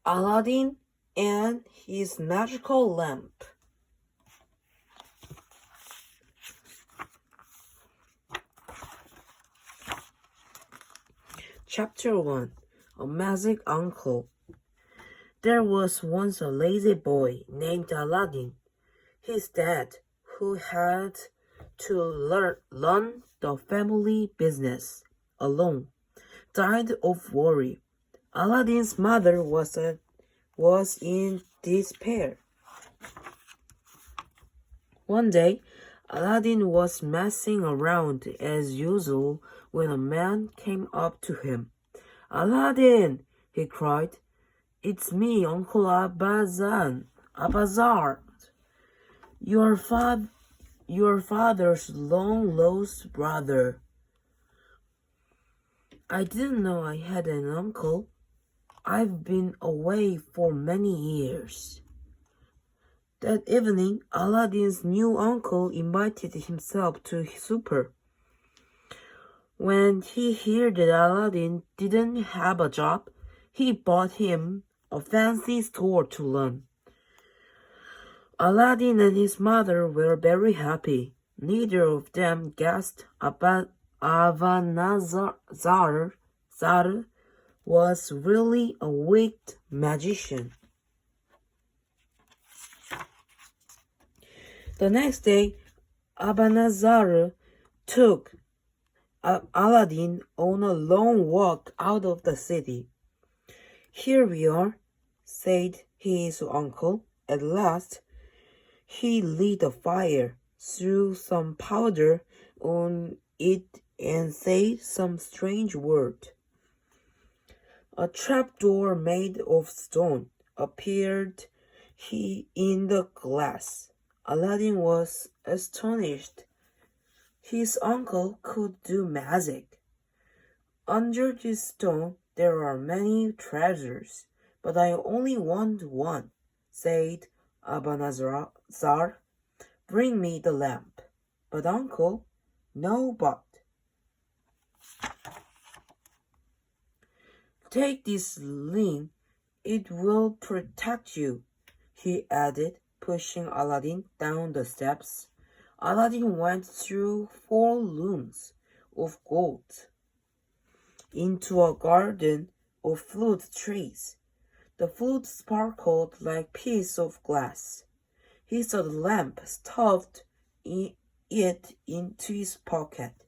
Aladdin and his magical lamp. Chapter 1. A Magic Uncle. There was once a lazy boy named Aladdin. His dad, who had to learn the family business alone, died of worry. Aladdin's mother was in despair. One day, Aladdin was messing around as usual when a man came up to him. "Aladdin!" he cried. "It's me, Uncle Abazar, your father's long-lost brother. I didn't know I had an uncle. I've been away for many years." That evening, Aladdin's new uncle invited himself to supper. When he heard that Aladdin didn't have a job, he bought him a fancy store to learn. Aladdin and his mother were very happy. Neither of them guessed Avanazar was really a wicked magician. The next day, Abanazar took Aladdin on a long walk out of the city. "Here we are," said his uncle. At last, he lit a fire, threw some powder on it, and said some strange word. A trapdoor made of stone appeared in the glass. Aladdin was astonished. His uncle could do magic. "Under this stone there are many treasures, but I only want one," said Abanazar. "Bring me the lamp." "But uncle—" "No but. Take this ring, it will protect you," he added, pushing Aladdin down the steps. Aladdin went through 4 looms of gold into a garden of fruit trees. The fruit sparkled like pieces of glass. He saw the lamp, stuffed it into his pocket,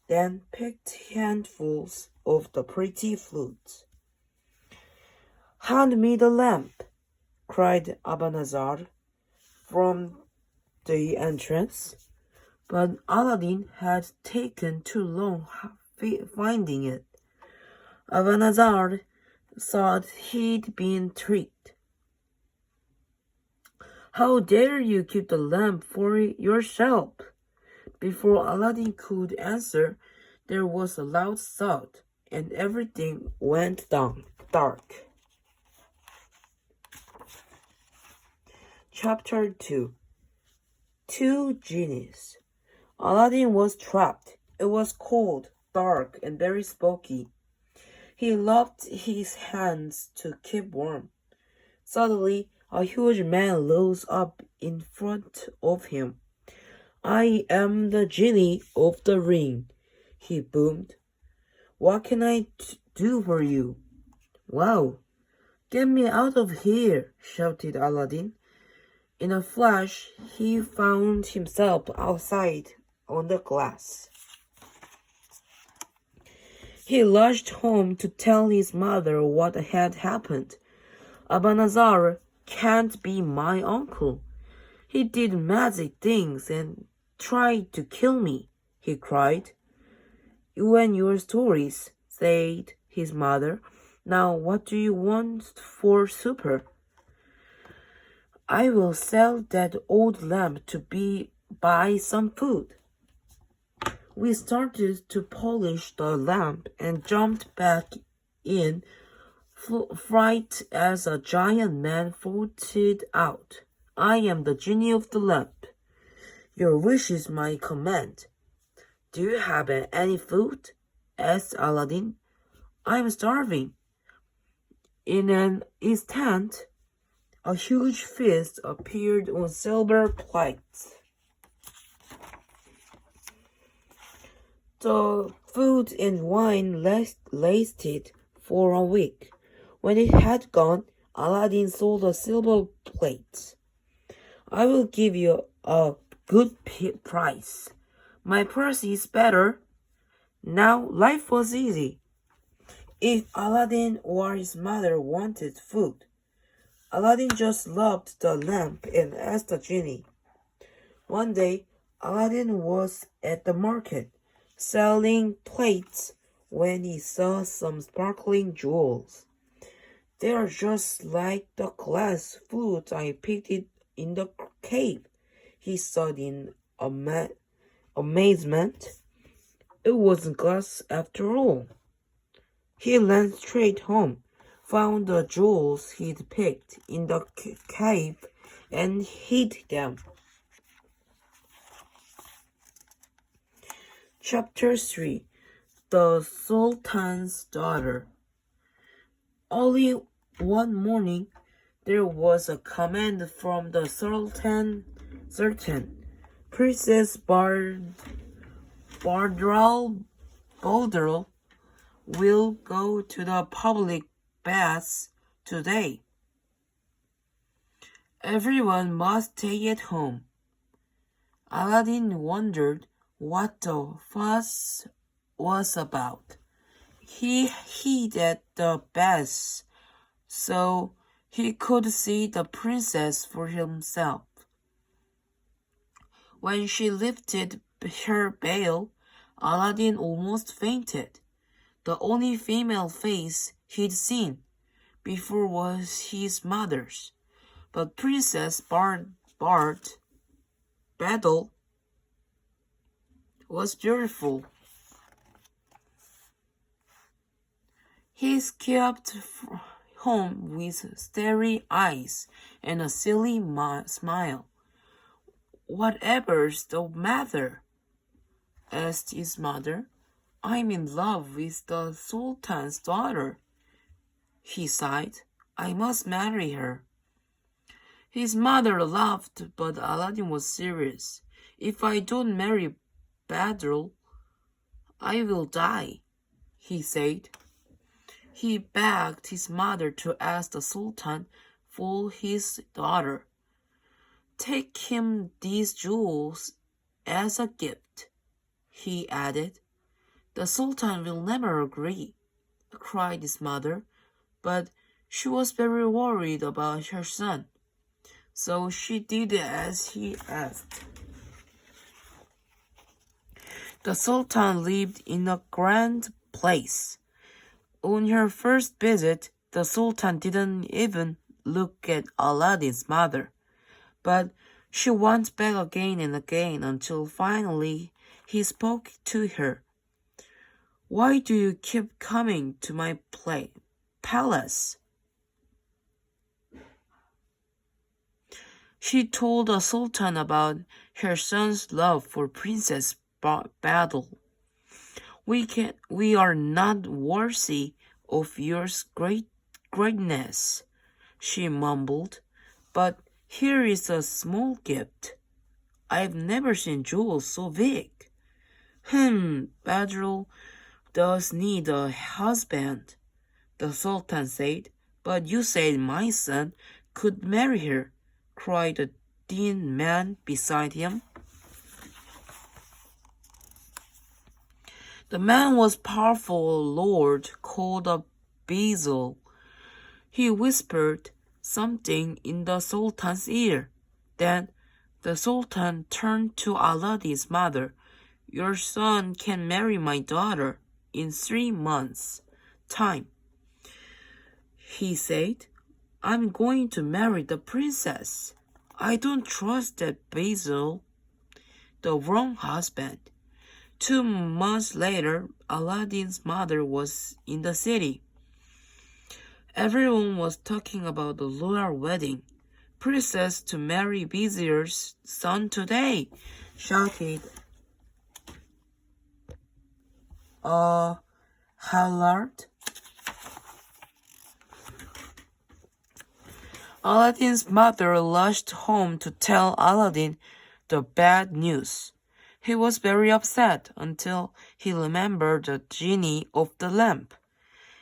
then picked handfuls of the pretty fruit. "Hand me the lamp," cried Abanazar from the entrance. But Aladdin had taken too long finding it. Abanazar thought he'd been tricked. "How dare you keep the lamp for yourself?" Before Aladdin could answer, there was a loud thud, and everything went dark. Chapter 2. 2 Genies. Aladdin was trapped. It was cold, dark, and very smoky. He loved his hands to keep warm. Suddenly, a huge man rose up in front of him. "I am the genie of the ring," he boomed. "What can I do for you?" "Wow! Get me out of here!" shouted Aladdin. In a flash, he found himself outside on the glass. He rushed home to tell his mother what had happened. "Abanazar can't be my uncle. He did magic things and tried to kill me," he cried. "You and your stories," said his mother. "Now what do you want for supper?" "I will sell that old lamp to buy some food." We started to polish the lamp and jumped back in, fright as a giant man floated out. "I am the genie of the lamp. Your wish is my command." "Do you have any food?" asked Aladdin. "I'm starving." In an instant, a huge feast appeared on silver plates. The food and wine lasted for a week. When it had gone, Aladdin saw the silver plates. I will give you a good price. My price is better. Now life was easy. If Aladdin or his mother wanted food, Aladdin just loved the lamp and asked the genie. One day, Aladdin was at the market, selling plates, when he saw some sparkling jewels. They are just like the glass flute I picked it in the cave, he said in amazement. It wasn't glass after all. He ran straight home, found the jewels he'd picked in the cave, and hid them. Chapter 3. The Sultan's Daughter. Early one morning, there was a command from the Sultan. Princess Badral will go to the public baths today. Everyone must stay at home. Aladdin wondered what the fuss was about. He hid at the baths so he could see the princess for himself. When she lifted her veil, Aladdin almost fainted. The only female face he'd seen before was his mother's, but Princess Badal was beautiful. He escaped home with starry eyes and a silly smile. "Whatever's the matter?" asked his mother. "I'm in love with the Sultan's daughter," he sighed. "I must marry her." His mother laughed, but Aladdin was serious. "If I don't marry Badr, I will die," he said. He begged his mother to ask the Sultan for his daughter. "Take him these jewels as a gift," he added. "The Sultan will never agree," cried his mother, but she was very worried about her son, so she did as he asked. The Sultan lived in a grand place. On her first visit, the Sultan didn't even look at Aladdin's mother, but she went back again and again until finally he spoke to her. "Why do you keep coming to my palace?" She told the Sultan about her son's love for Princess Badal. We are not worthy of your greatness," she mumbled, "but here is a small gift. I've never seen jewels so big." Badr does need a husband," the Sultan said. "But you said my son could marry her," cried the thin man beside him. The man was a powerful lord called Basil. He whispered something in the Sultan's ear. Then the Sultan turned to Aladdin's mother. "Your son can marry my daughter in 3 months' time," he said. "I'm going to marry the princess. I don't trust that Basil, the wrong husband." 2 months later, Aladdin's mother was in the city. Everyone was talking about the royal wedding. "Princess to marry vizier's son today," shouted Halard. Aladdin's mother rushed home to tell Aladdin the bad news. He was very upset until he remembered the genie of the lamp.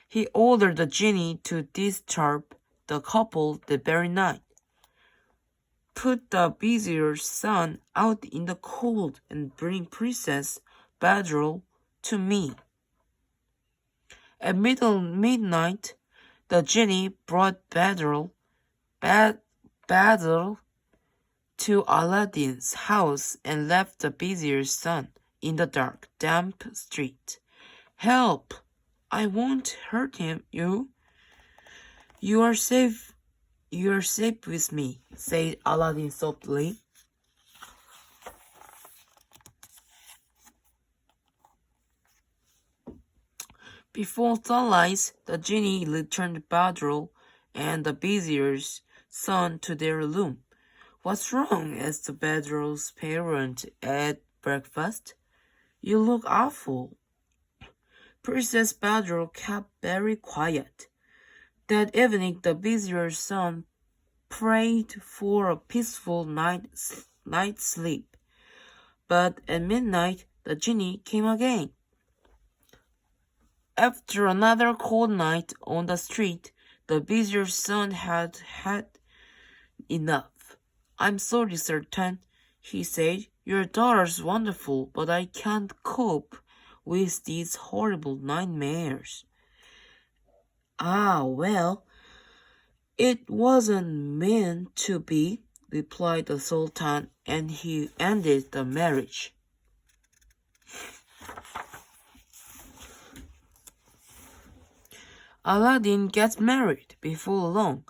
He ordered the genie to disturb the couple the very night. Put the vizier's son out in the cold and bring Princess Badrul to me. At midnight, the genie brought Badrul to Aladdin's house and left the vizier's son in the dark, damp street. Help! I won't hurt you. You are safe with me, said Aladdin softly. Before sunrise, the genie returned Badrul and the vizier's son to their room. What's wrong? Asked Badrul's parent at breakfast. You look awful. Princess Badrul kept very quiet. That evening, the vizier's son prayed for a peaceful night's sleep. But at midnight, the genie came again. After another cold night on the street, the vizier's son had had enough. I'm sorry, Sultan, he said. Your daughter's wonderful, but I can't cope with these horrible nightmares. Ah, well, it wasn't meant to be, replied the Sultan, and he ended the marriage. Aladdin gets married before long.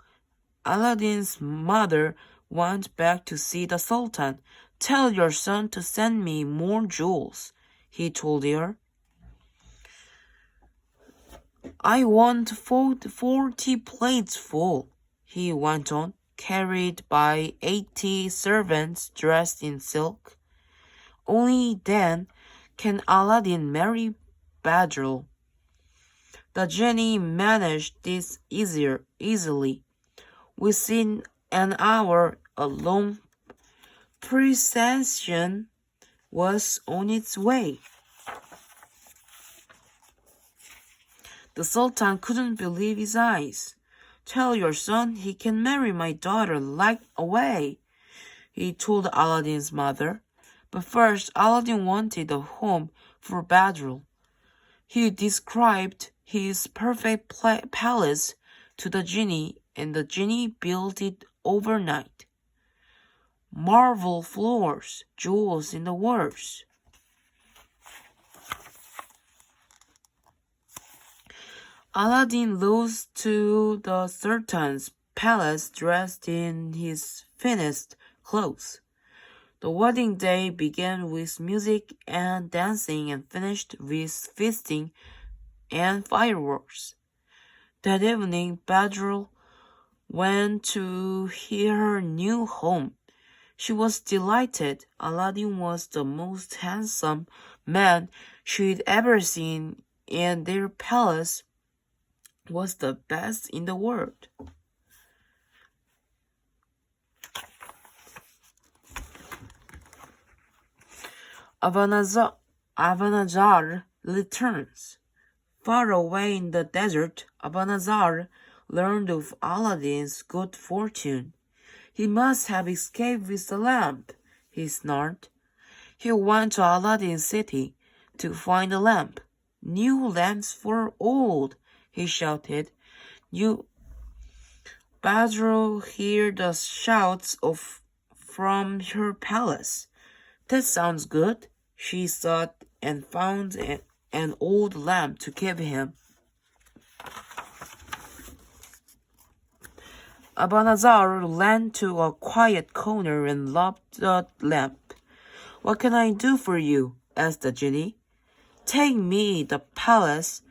Aladdin's mother went back to see the Sultan. Tell your son to send me more jewels, he told her. I want 40 plates full, he went on, carried by 80 servants dressed in silk. Only then can Aladdin marry Badrul. The genie managed this easily. Within an hour, a long procession was on its way. The Sultan couldn't believe his eyes. Tell your son he can marry my daughter right away, he told Aladdin's mother. But first, Aladdin wanted a home for Badrul. He described his perfect palace to the genie, and the genie built it overnight. Marble floors, jewels in the walls. Aladdin rose to the Sultan's palace dressed in his finest clothes. The wedding day began with music and dancing and finished with feasting and fireworks. That evening, Badrul went to her new home. She was delighted. Aladdin was the most handsome man she'd ever seen, and their palace was the best in the world. Abanazar returns. Far away in the desert, Abanazar learned of Aladdin's good fortune. He must have escaped with the lamp, he snarled. He went to Aladdin's city to find the lamp. New lamps for old, he shouted. Badrul heard the shouts from her palace. That sounds good, she thought, and found an old lamp to give him. Abanazar ran to a quiet corner and locked the lamp. What can I do for you? Asked the genie. Take me the palace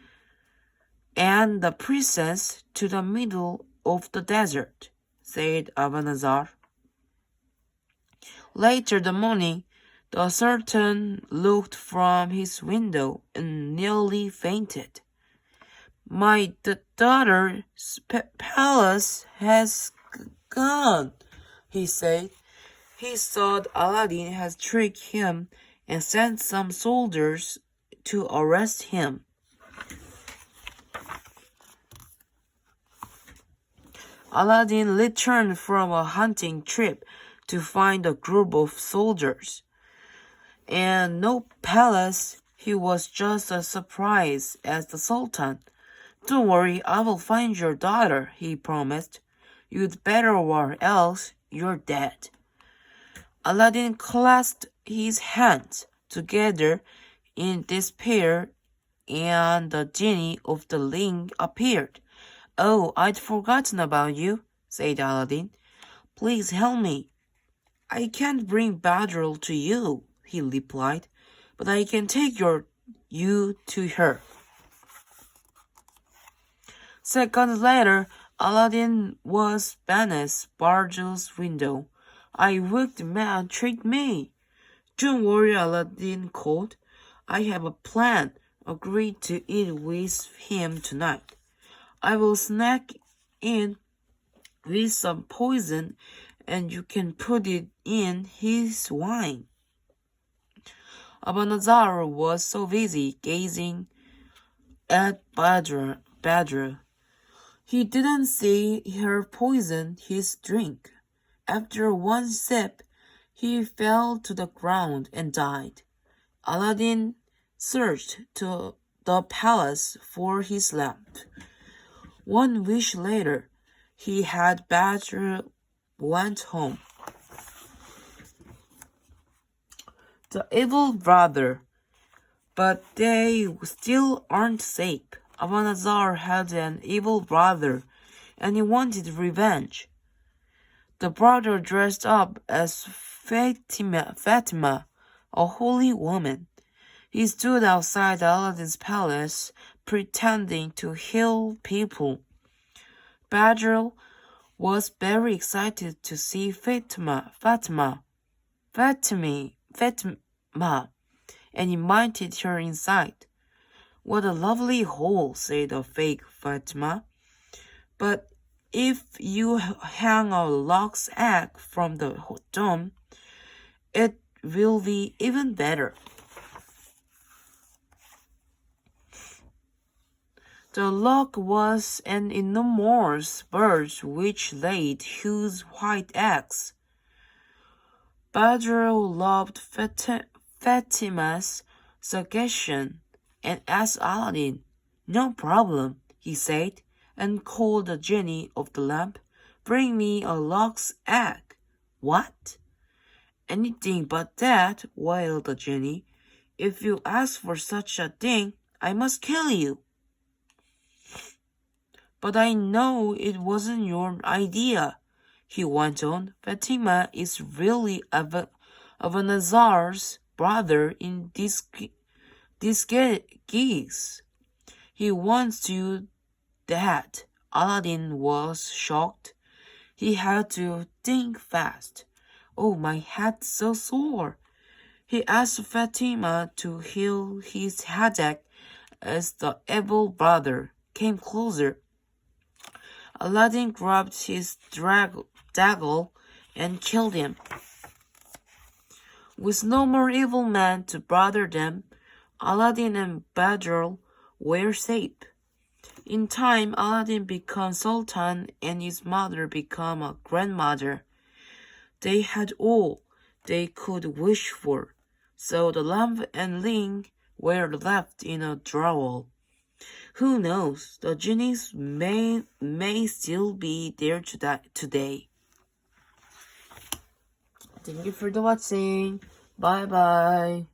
and the princess to the middle of the desert, said Abanazar. Later that morning, the Sultan looked from his window and nearly fainted. My daughter's palace has gone, he said. He thought Aladdin had tricked him and sent some soldiers to arrest him. Aladdin returned from a hunting trip to find a group of soldiers. And no palace, he was just as surprised as the Sultan. Don't worry, I will find your daughter, he promised. You'd better or else you're dead. Aladdin clasped his hands together in despair, and the genie of the ring appeared. Oh, I'd forgotten about you, said Aladdin. Please help me. I can't bring Badrul to you, he replied, but I can take you to her. Seconds later, Aladdin was beneath Badrul's window. I wicked man tricked me. Don't worry, Aladdin called. I have a plan. Agree to eat with him tonight. I will snack in with some poison, and you can put it in his wine. Abanazar was so busy gazing at Badr. He didn't see her poison his drink. After one sip, he fell to the ground and died. Aladdin searched to the palace for his lamp. One wish later, he had Badr went home. The evil brother. But they still aren't safe. Abanazar had an evil brother, and he wanted revenge. The brother dressed up as Fatima, a holy woman. He stood outside Aladdin's palace, pretending to heal people. Badr was very excited to see Fatima, and invited her inside. What a lovely hole, said the fake Fatima. But if you hang a lock's egg from the dome, it will be even better. The lock was an enormous bird which laid huge white eggs. Badr loved Fatima's suggestion and asked Aladdin. No problem, he said, and called the genie of the lamp. Bring me a lock's egg. What? Anything but that, wailed the genie. If you ask for such a thing, I must kill you. But I know it wasn't your idea, he went on. Fatima is really Abanazar's brother in disguise. He wants you dead. Aladdin was shocked. He had to think fast. Oh, my head's so sore. He asked Fatima to heal his headache as the evil brother came closer. Aladdin grabbed his dagger and killed him. With no more evil men to bother them, Aladdin and Badr were safe. In time, Aladdin became Sultan and his mother became a grandmother. They had all they could wish for, so the lamp and ring were left in a drawer. Who knows, the genies may still be there today. Thank you for watching. Bye bye.